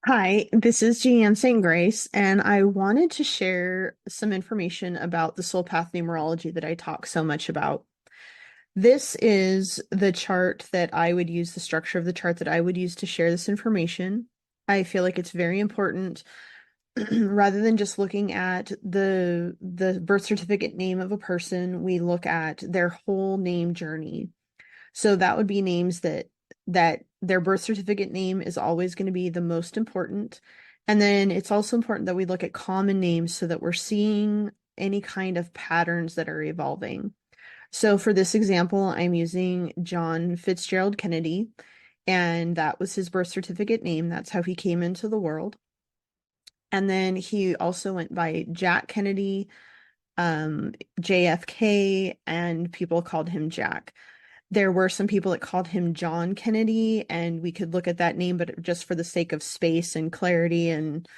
Hi, this is Jeanne St. Grace, and I wanted to share some information about the Soul Path Numerology that I talk so much about. This is the chart that I would use, the structure of the chart that I would use to share this information. I feel like it's very important rather than just looking at the birth certificate name of a person, we look at their whole name journey. So that would be names that their birth certificate name is always going to be the most important. And then it's also important that we look at common names so that we're seeing any kind of patterns that are evolving. So for this example, I'm using John Fitzgerald Kennedy, and that was his birth certificate name. That's how he came into the world. And then he also went by Jack Kennedy, JFK, and people called him Jack. There were some people that called him John Kennedy, and we could look at that name, but just for the sake of space and clarity and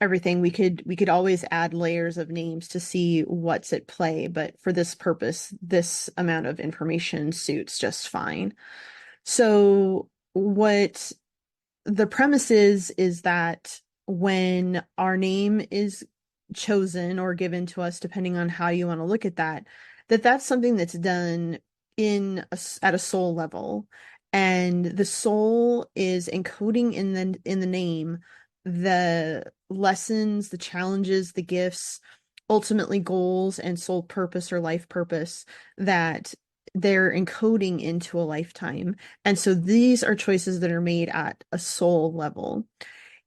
everything, we could always add layers of names to see what's at play. But for this purpose, this amount of information suits just fine. So what the premise is that when our name is chosen or given to us, depending on how you want to look at that, that's something that's done at a soul level, and the soul is encoding in the name the lessons, the challenges, the gifts, ultimately goals and soul purpose or life purpose that they're encoding into a lifetime. And so these are choices that are made at a soul level.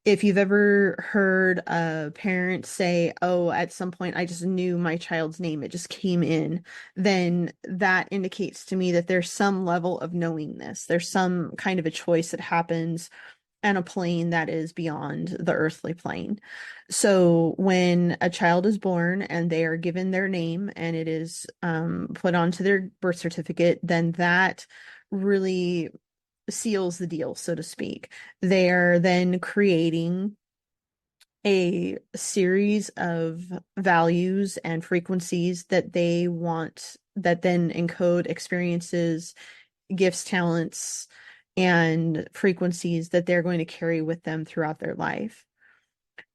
If you've ever heard a parent say, "Oh, at some point I just knew my child's name, it just came in," then that indicates to me that there's some level of knowingness. There's some kind of a choice that happens on a plane that is beyond the earthly plane. So when a child is born and they are given their name and it is put onto their birth certificate, then that really seals the deal, so to speak. They are then creating a series of values and frequencies that they want, that then encode experiences, gifts, talents, and frequencies that they're going to carry with them throughout their life.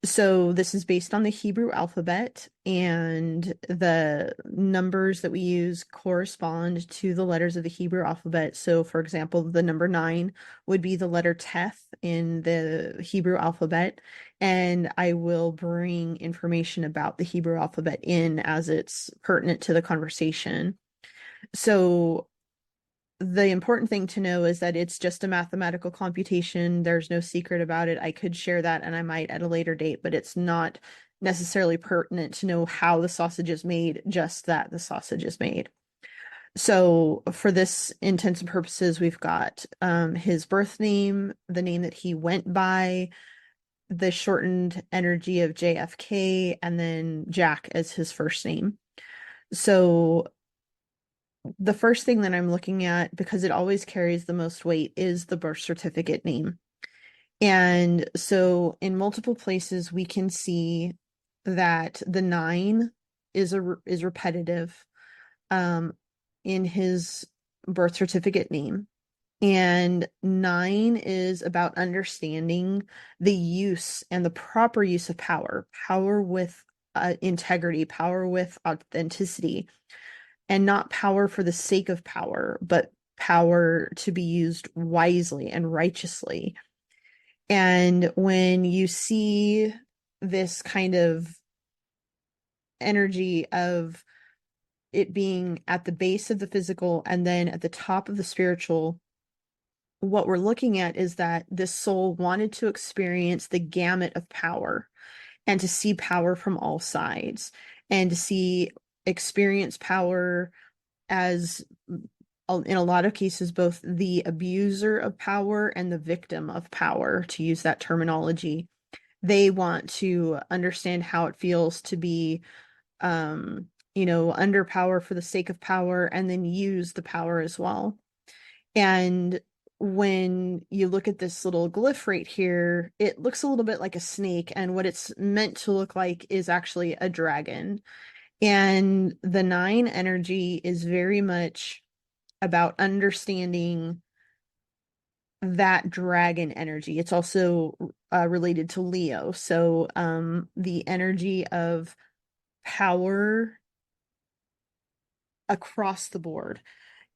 So this is based on the Hebrew alphabet, and the numbers that we use correspond to the letters of the Hebrew alphabet. So, for example, the number 9 would be the letter Teth in the Hebrew alphabet, and I will bring information about the Hebrew alphabet in as it's pertinent to the conversation. So the important thing to know is that it's just a mathematical computation. There's no secret about it. I could share that and I might at a later date, but it's not necessarily pertinent to know how the sausage is made, just that the sausage is made. So for this intents and purposes, we've got his birth name, the name that he went by, the shortened energy of JFK, and then Jack as his first name. So the first thing that I'm looking at, because it always carries the most weight, is the birth certificate name. And so in multiple places, we can see that the 9 is repetitive um, in his birth certificate name. And 9 is about understanding the use and the proper use of power, power with integrity, power with authenticity, and not power for the sake of power, but power to be used wisely and righteously. And when you see this kind of energy of it being at the base of the physical and then at the top of the spiritual, what we're looking at is that this soul wanted to experience the gamut of power and to see power from all sides and to see experience power as, in a lot of cases, both the abuser of power and the victim of power, to use that terminology. They want to understand how it feels to be, under power for the sake of power and then use the power as well. And when you look at this little glyph right here, it looks a little bit like a snake, and what it's meant to look like is actually a dragon. And the 9 energy is very much about understanding that dragon energy. It's also related to Leo. So the energy of power across the board.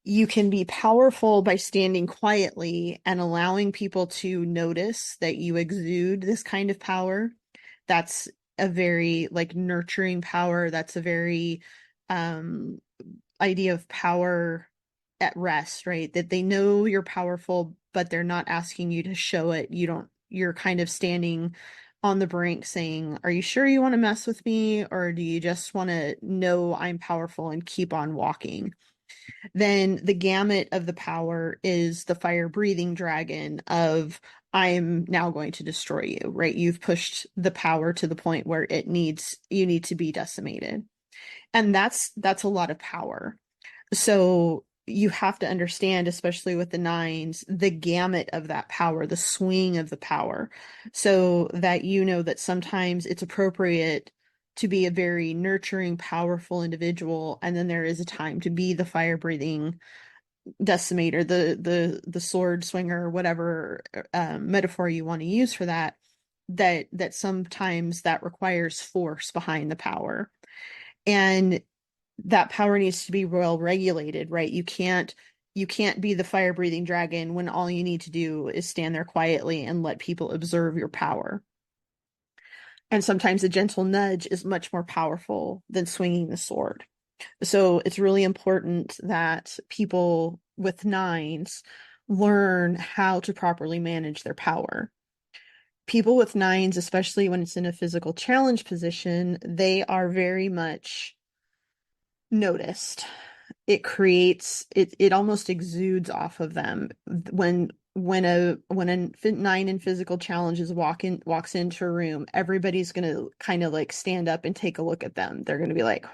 You can be powerful by standing quietly and allowing people to notice that you exude this kind of power. That's a very like nurturing power. That's a very um idea of power at rest, right? That they know you're powerful, but they're not asking you to show it. You're kind of standing on the brink saying, are you sure you want to mess with me? Or do you just want to know I'm powerful and keep on walking? Then the gamut of the power is the fire breathing dragon of I'm now going to destroy you, right? You've pushed the power to the point where you need to be decimated. And that's a lot of power. So you have to understand, especially with the nines, the gamut of that power, the swing of the power, so that you know that sometimes it's appropriate to be a very nurturing, powerful individual, and then there is a time to be the fire breathing decimator, the sword swinger, whatever metaphor you want to use for that. That sometimes that requires force behind the power, and that power needs to be well regulated, right? You can't be the fire breathing dragon when all you need to do is stand there quietly and let people observe your power. And sometimes a gentle nudge is much more powerful than swinging the sword. So it's really important that people with nines learn how to properly manage their power. People with nines, especially when it's in a physical challenge position, they are very much noticed. It almost exudes off of them when a nine in physical challenges walks into a room. Everybody's going to kind of like stand up and take a look at them. They're going to be like,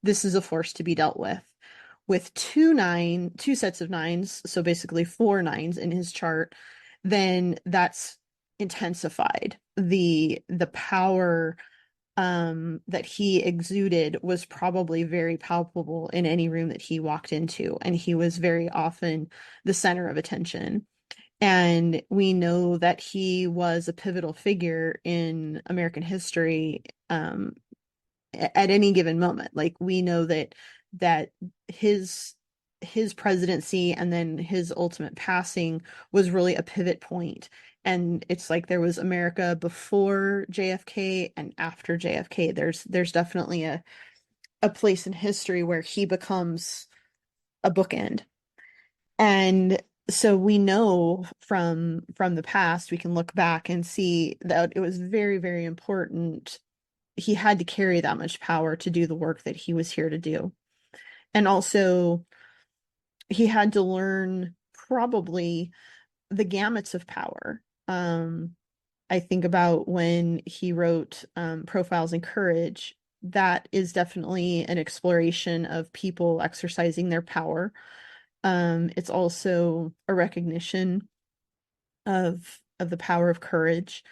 this is a force to be dealt with two sets of nines, so basically four nines in his chart, then that's intensified. The power that he exuded was probably very palpable in any room that he walked into, and he was very often the center of attention. And we know that he was a pivotal figure in American history at any given moment. Like we know that his his presidency and then his ultimate passing was really a pivot point. And it's like there was America before JFK and after JFK. There's definitely a place in history where he becomes a bookend. And so we know from the past, we can look back and see that it was very, very important. He had to carry that much power to do the work that he was here to do. And also he had to learn probably the gamuts of power. I think about when he wrote Profiles in Courage. That is definitely an exploration of people exercising their power. It's also a recognition of the power of courage.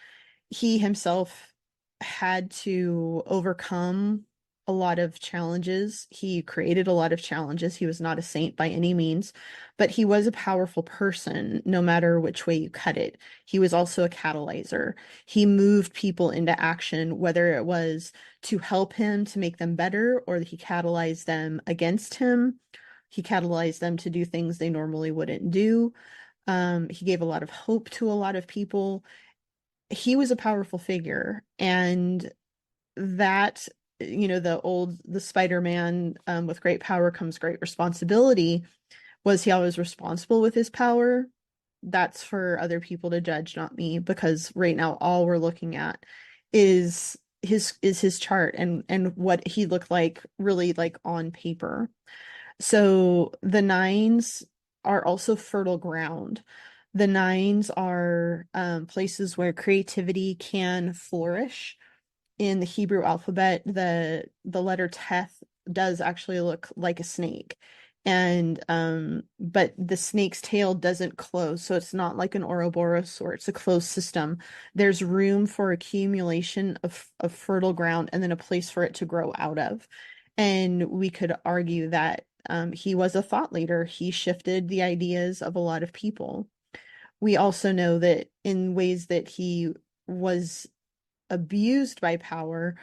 He himself had to overcome a lot of challenges. He created a lot of challenges. He was not a saint by any means, but he was a powerful person, no matter which way you cut it. He was also a catalyzer. He moved people into action, whether it was to help him to make them better, or he catalyzed them against him. He catalyzed them to do things they normally wouldn't do. He gave a lot of hope to a lot of people. He was a powerful figure, and that, the Spider-Man, with great power comes great responsibility. Was he always responsible with his power? That's for other people to judge, not me, because right now all we're looking at is his chart and what he looked like really like on paper. So the nines are also fertile ground. The nines are places where creativity can flourish. In the Hebrew alphabet, the letter Teth does actually look like a snake. And but the snake's tail doesn't close, so it's not like an Ouroboros or it's a closed system. There's room for accumulation of fertile ground and then a place for it to grow out of. And we could argue that he was a thought leader. He shifted the ideas of a lot of people. We also know that in ways that he was abused by power,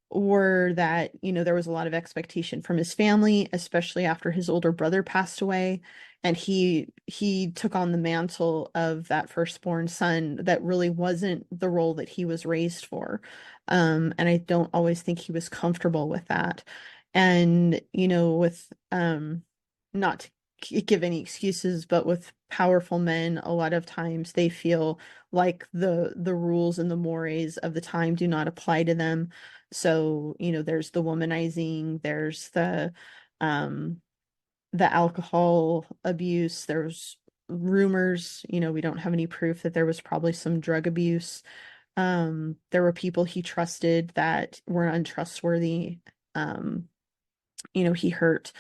or that, there was a lot of expectation from his family, especially after his older brother passed away. And he took on the mantle of that firstborn son that really wasn't the role that he was raised for. And I don't always think he was comfortable with that. And, with not to give any excuses, but with powerful men, a lot of times they feel like the rules and the mores of the time do not apply to them. So, there's the womanizing, there's the alcohol abuse, there's rumors, we don't have any proof that there was probably some drug abuse. There were people he trusted that were untrustworthy. Um, he hurt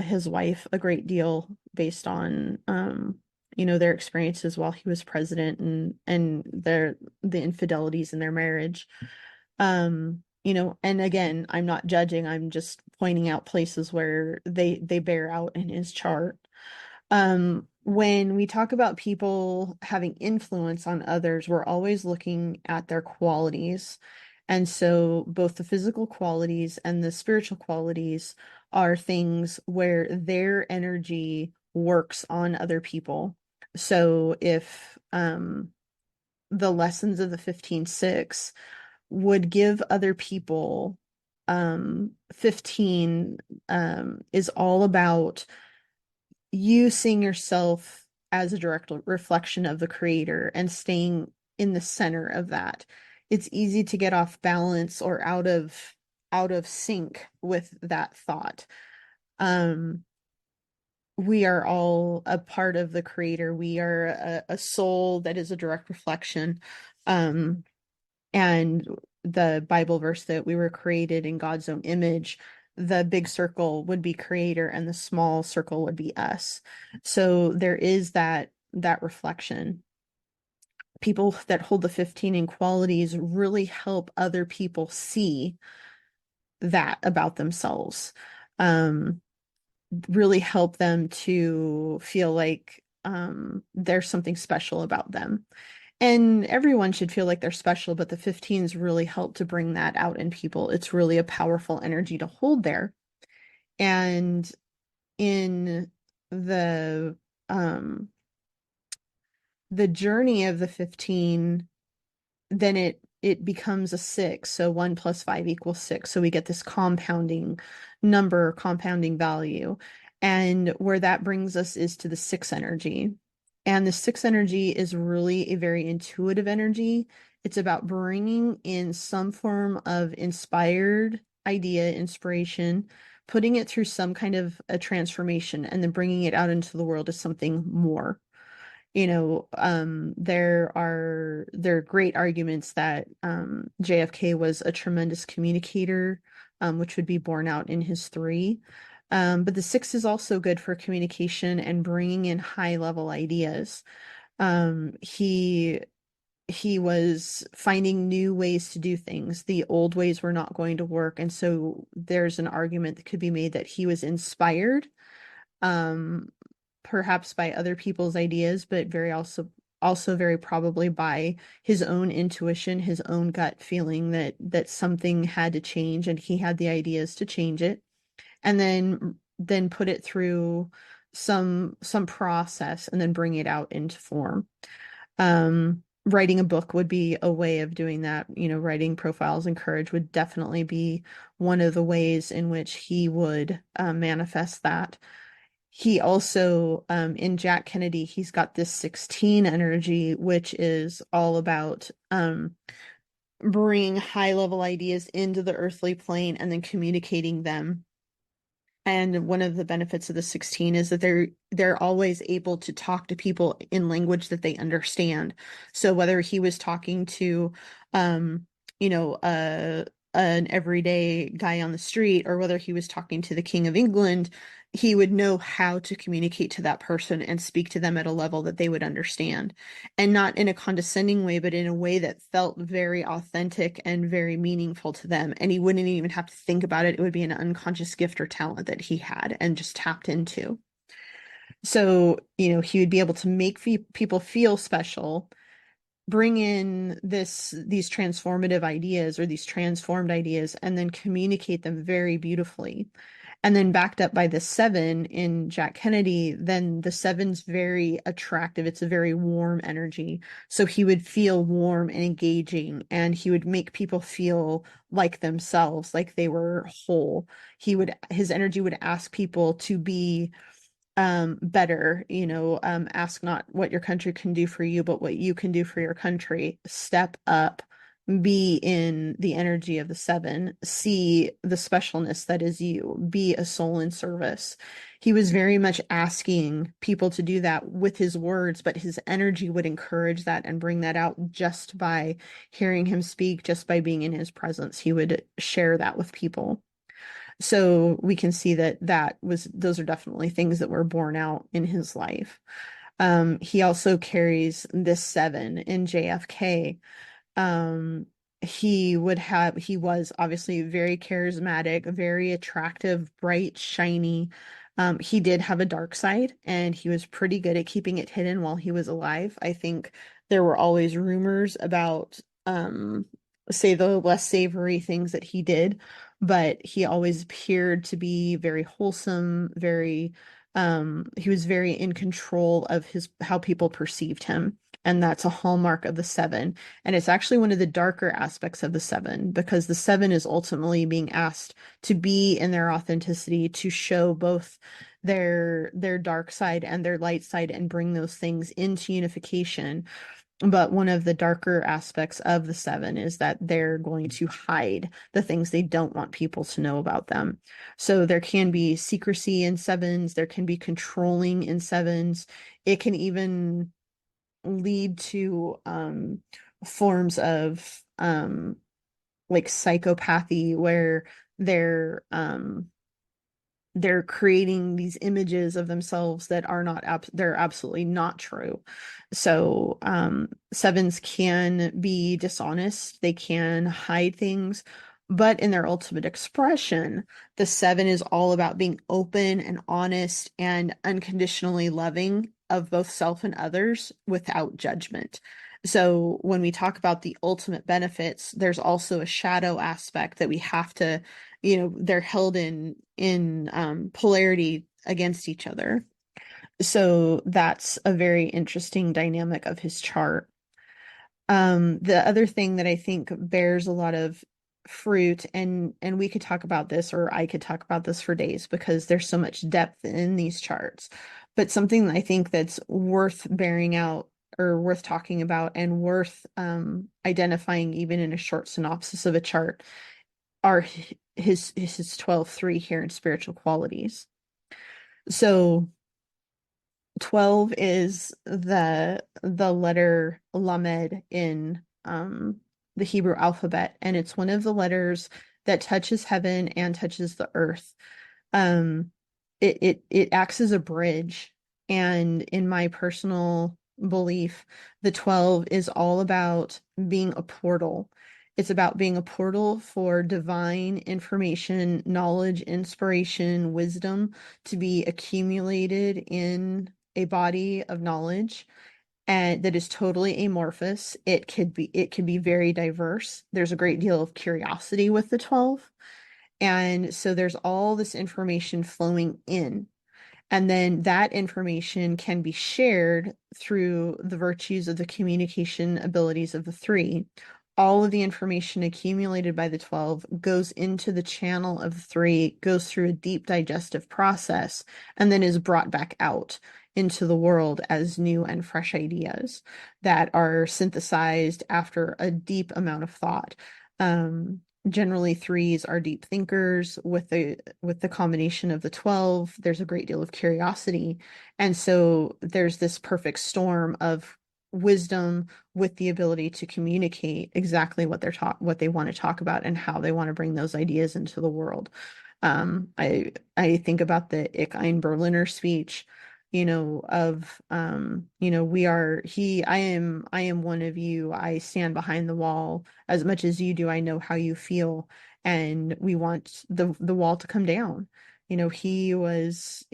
his wife a great deal based on their experiences while he was president, and the infidelities in their marriage. And again, I'm not judging, I'm just pointing out places where they bear out in his chart. When we talk about people having influence on others, we're always looking at their qualities. And so both the physical qualities and the spiritual qualities are things where their energy works on other people. So if the lessons of the 15-6 would give other people, 15 is all about you seeing yourself as a direct reflection of the creator and staying in the center of that. It's easy to get off balance or out of sync with that thought. We are all a part of the creator. We are a soul that is a direct reflection. And the Bible verse that we were created in God's own image, the big circle would be creator and the small circle would be us. So there is that reflection. People that hold the 15 in qualities really help other people see that about themselves. Really help them to feel like there's something special about them. And everyone should feel like they're special, but the 15s really help to bring that out in people. It's really a powerful energy to hold there. And in the um the journey of the 15, then it becomes a 6. So 1 plus 5 equals 6. So we get this compounding number, compounding value. And where that brings us is to the 6 energy. And the 6 energy is really a very intuitive energy. It's about bringing in some form of inspired idea, inspiration, putting it through some kind of a transformation, and then bringing it out into the world as something more. There are great arguments that JFK was a tremendous communicator, which would be borne out in his 3. But the 6 is also good for communication and bringing in high level ideas. He was finding new ways to do things. The old ways were not going to work, and so there's an argument that could be made that he was inspired, um, perhaps by other people's ideas, but also very probably by his own intuition, his own gut feeling that something had to change, and he had the ideas to change it, and then put it through some process and then bring it out into form. Writing a book would be a way of doing that. Writing Profiles in Courage would definitely be one of the ways in which he would manifest that. He also, in Jack Kennedy, he's got this 16 energy, which is all about bringing high level ideas into the earthly plane and then communicating them. And one of the benefits of the 16 is that they're always able to talk to people in language that they understand. So whether he was talking to, you know, an everyday guy on the street, or whether he was talking to the King of England, he would know how to communicate to that person and speak to them at a level that they would understand. And not in a condescending way, but in a way that felt very authentic and very meaningful to them. And he wouldn't even have to think about it. It would be an unconscious gift or talent that he had and just tapped into. So, he would be able to make people feel special, bring in these transformative ideas or these transformed ideas, and then communicate them very beautifully. And then backed up by the seven in Jack Kennedy, then the seven's very attractive. It's a very warm energy. So he would feel warm and engaging, and he would make people feel like themselves, like they were whole. His energy would ask people to be better, ask not what your country can do for you, but what you can do for your country. Step up, be in the energy of the seven, see the specialness that is you, be a soul in service. He was very much asking people to do that with his words, but his energy would encourage that and bring that out just by hearing him speak, just by being in his presence. He would share that with people. So we can see those are definitely things that were borne out in his life. He also carries this seven in JFK. Um, he was obviously very charismatic, very attractive, bright, shiny. He did have a dark side, and he was pretty good at keeping it hidden while he was alive. I think there were always rumors about, say, the less savory things that he did, but he always appeared to be very wholesome, he was very in control of how people perceived him. And that's a hallmark of the seven. And it's actually one of the darker aspects of the seven, because the seven is ultimately being asked to be in their authenticity, to show both their dark side and their light side and bring those things into unification. But one of the darker aspects of the seven is that they're going to hide the things they don't want people to know about them. So there can be secrecy in sevens, there can be controlling in sevens. It can even lead to forms of like psychopathy, where they're um they're creating these images of themselves that are not they're absolutely not true. So sevens can be dishonest, they can hide things, but in their ultimate expression, the seven is all about being open and honest and unconditionally loving of both self and others without judgment. So when we talk about the ultimate benefits, there's also a shadow aspect that we have to, they're held in polarity against each other. So that's a very interesting dynamic of his chart. The other thing that I think bears a lot of fruit, and we could talk about this, or I could talk about this for days, because there's so much depth in these charts, but something I think that's worth bearing out or worth talking about and worth identifying even in a short synopsis of a chart are his 12-3 here in spiritual qualities. So 12 is the letter Lamed in the Hebrew alphabet, and it's one of the letters that touches heaven and touches the earth. Um, it acts as a bridge, and in my personal belief, the 12 is all about being a portal. It's about being a portal for divine information, knowledge, inspiration, wisdom to be accumulated in a body of knowledge, and that is totally amorphous. It can be very diverse. There's a great deal of curiosity with the 12. And so there's all this information flowing in. And then that information can be shared through the virtues of the communication abilities of the three. All of the information accumulated by the 12 goes into the channel of the three, goes through a deep digestive process, and then is brought back out into the world as new and fresh ideas that are synthesized after a deep amount of thought. Generally, threes are deep thinkers. With the combination of the 12, there's a great deal of curiosity, and so there's this perfect storm of wisdom with the ability to communicate exactly what they want to talk about and how they want to bring those ideas into the world. I think about the Ich ein Berliner speech, of we are he I am one of you, I stand behind the wall as much as you do, I know how you feel, and we want the wall to come down. He was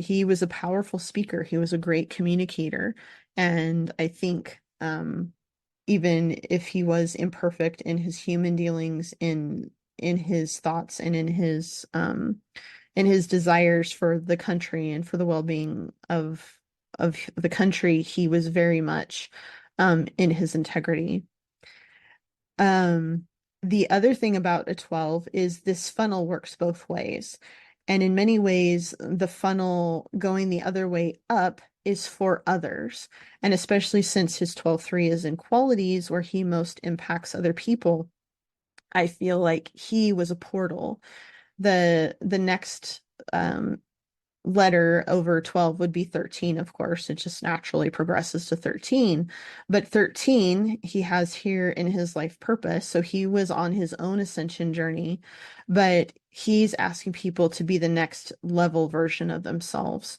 a powerful speaker. He was a great communicator. And I think even if he was imperfect in his human dealings, in his thoughts and in his desires for the country and for the well-being of the country, he was very much in his integrity. Um, the other thing about a 12 is this funnel works both ways. And in many ways, the funnel going the other way up is for others. And especially since his 12-3 is in qualities where he most impacts other people, I feel like he was a portal. The next um, letter over 12 would be 13, of course. It just naturally progresses to 13. But 13, he has here in his life purpose. So he was on his own ascension journey, but he's asking people to be the next level version of themselves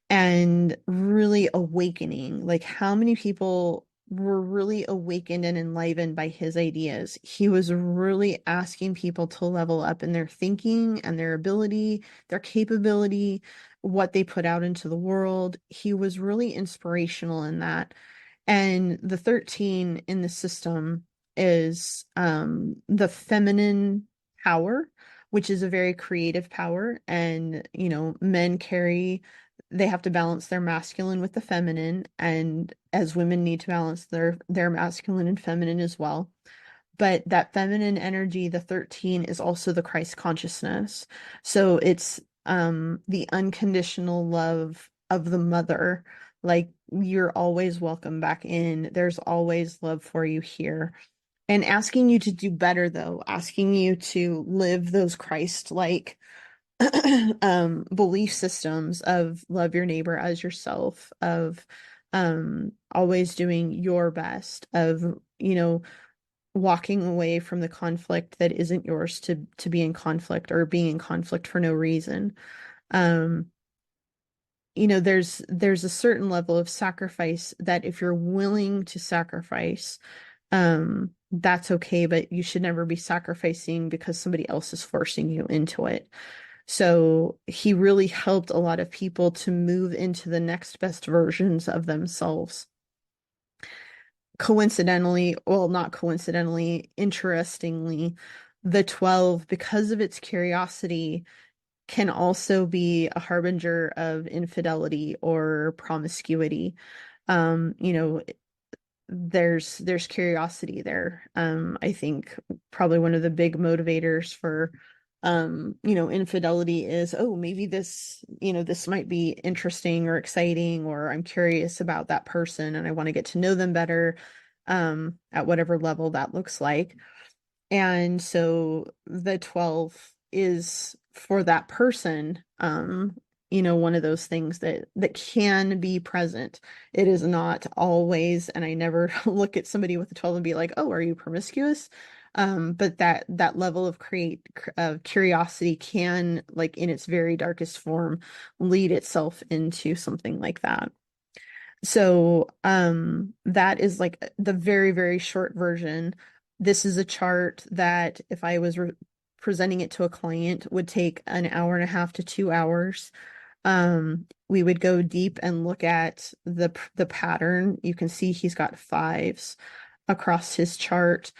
and really awakening. Like, how many people were really awakened and enlivened by his ideas? He was really asking people to level up in their thinking and their ability, their capability, what they put out into the world. He was really inspirational in that. And the 13 in the system is the feminine power, which is a very creative power. And, men carry, they have to balance their masculine with the feminine. And as women need to balance their masculine and feminine as well. But that feminine energy, the 13, is also the Christ consciousness. So it's the unconditional love of the mother. Like, you're always welcome back in. There's always love for you here. And asking you to do better, though, asking you to live those Christ-like belief systems of love your neighbor as yourself, of always doing your best, of, walking away from the conflict that isn't yours to be in conflict, or being in conflict for no reason. Um, there's a certain level of sacrifice that if you're willing to sacrifice, that's okay, but you should never be sacrificing because somebody else is forcing you into it. So he really helped a lot of people to move into the next best versions of themselves. Coincidentally, well, not coincidentally, interestingly, the 12, because of its curiosity, can also be a harbinger of infidelity or promiscuity. Um, you know, there's curiosity there. I think probably one of the big motivators for infidelity is, oh, maybe this might be interesting or exciting, or I'm curious about that person and I want to get to know them better, at whatever level that looks like. And so the 12 is for that person, one of those things that can be present. It is not always, and I never look at somebody with a 12 and be like, "Oh, are you promiscuous?" But that level of curiosity can, like in its very darkest form, lead itself into something like that. So, that is like the very, very short version. This is a chart that if I was presenting it to a client would take an hour and a half to 2 hours. We would go deep and look at the pattern. You can see he's got fives across his chart.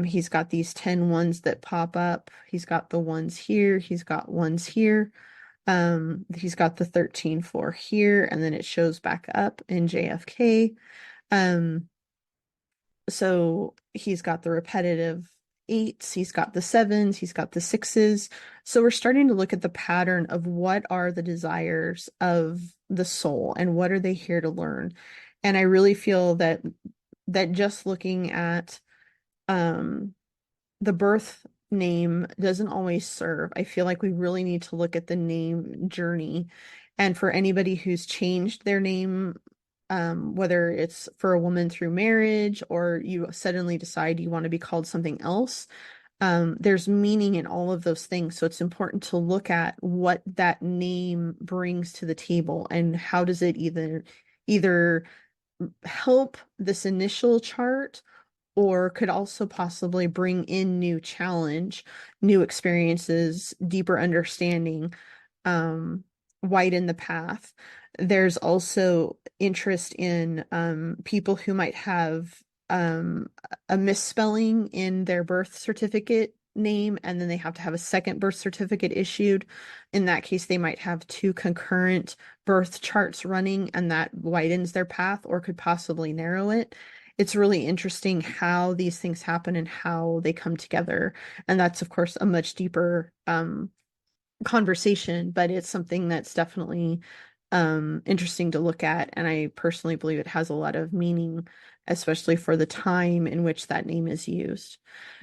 He's got these 10 ones that pop up. He's got the ones here. He's got ones here. He's got the 13-4 here, and then it shows back up in JFK. So he's got the repetitive eights, he's got the sevens, he's got the sixes. So we're starting to look at the pattern of what are the desires of the soul and what are they here to learn. And I really feel that just looking at the birth name doesn't always serve. I feel like we really need to look at the name journey. And for anybody who's changed their name, whether it's for a woman through marriage or you suddenly decide you want to be called something else, there's meaning in all of those things. So it's important to look at what that name brings to the table and how does it either help this initial chart, or could also possibly bring in new challenge, new experiences, deeper understanding. widen the path. There's also interest in people who might have a misspelling in their birth certificate name, and then they have to have a second birth certificate issued. In that case, they might have two concurrent birth charts running, and that widens their path or could possibly narrow it. It's really interesting how these things happen and how they come together. And that's, of course, a much deeper conversation, but it's something that's definitely interesting to look at. And I personally believe it has a lot of meaning, especially for the time in which that name is used.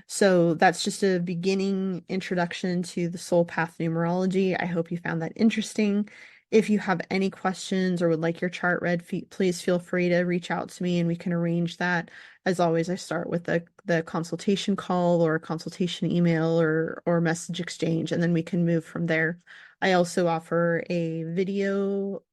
So that's just a beginning introduction to the Soul Path Numerology. I hope you found that interesting. If you have any questions or would like your chart read, please feel free to reach out to me and we can arrange that. As always, I start with the consultation call or a consultation email or message exchange, and then we can move from there. I also offer a video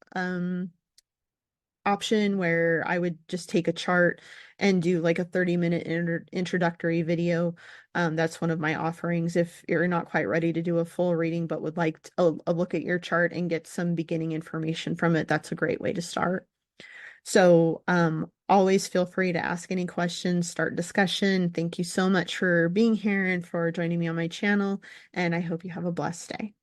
option where I would just take a chart and do like a 30-minute introductory video. That's one of my offerings. If you're not quite ready to do a full reading, but would like a look at your chart and get some beginning information from it, that's a great way to start. So always feel free to ask any questions, start discussion. Thank you so much for being here and for joining me on my channel, and I hope you have a blessed day.